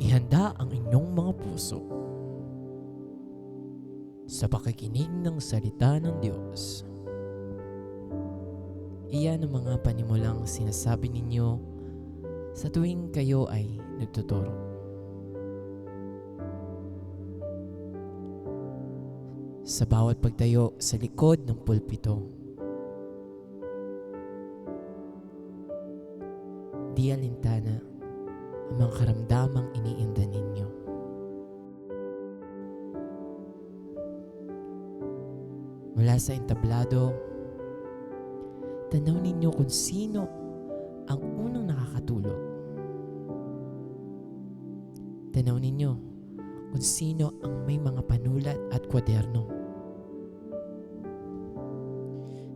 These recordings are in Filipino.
Ihanda ang inyong mga puso sa pakikinig ng salita ng Diyos. Iyan ang mga panimulang sinasabi ninyo sa tuwing kayo ay nagtuturo. Sa bawat pagtayo sa likod ng pulpito, di alintana ang mga karamdamang iniinda ninyo. Mula sa entablado, tanaw ninyo kung sino ang unang nakakatulog. Tanaw ninyo kung sino ang may mga panulat at kwaderno.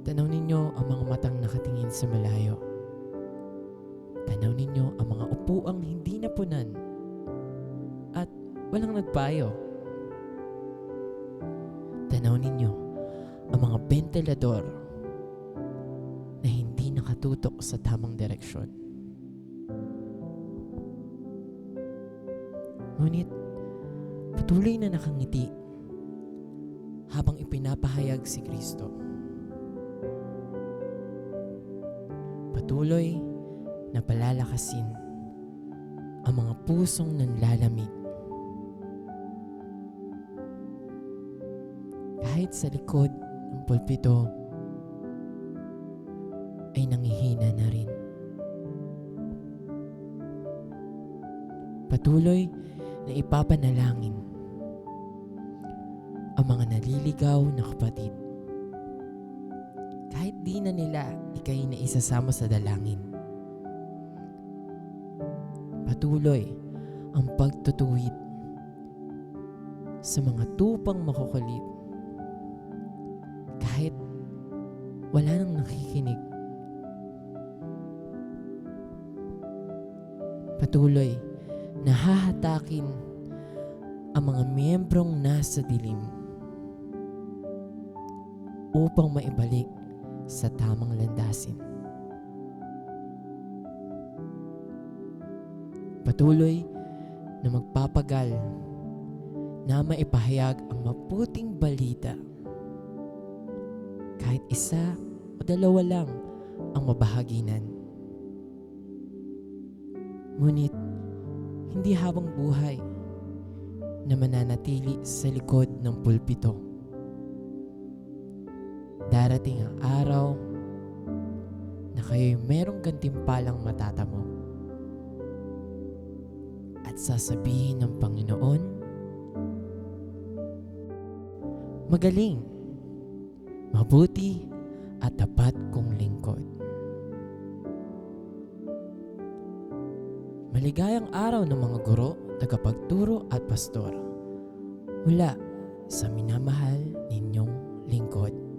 Tanaw ninyo ang mga matang nakatingin sa malayo. Tanaw ninyo ang mga upuang hindi napunan at walang nagpayo. Tanaw ninyo ang mga bentilador na hindi nakatutok sa tamang direksyon. Ngunit patuloy na nakangiti habang ipinapahayag si Kristo. Patuloy na palalakasin ang mga pusong nanlalamig. Kahit sa likod ng pulpito ay nangihina na rin. Patuloy na ipapanalangin ang mga naliligaw na kapatid. Kahit di na nila ikay na isasama sa dalangin. Patuloy ang pagtutuwid sa mga tupang makukulit kahit wala nang nakikinig. Patuloy na hahatakin ang mga miyembrong nasa dilim upang maibalik sa tamang landasin. Patuloy na magpapagal na maipahayag ang mabuting balita. Kahit isa o dalawa lang ang mabahaginan. Ngunit hindi habang buhay na mananatili sa likod ng pulpito. Darating ang araw na kayo'y merong gantimpalang matatamo. At sasabihin ng Panginoon, magaling, mabuti at tapat kong lingkod. Maligayang araw ng mga guro, tagapagturo at pastor mula sa minamahal ninyong lingkod.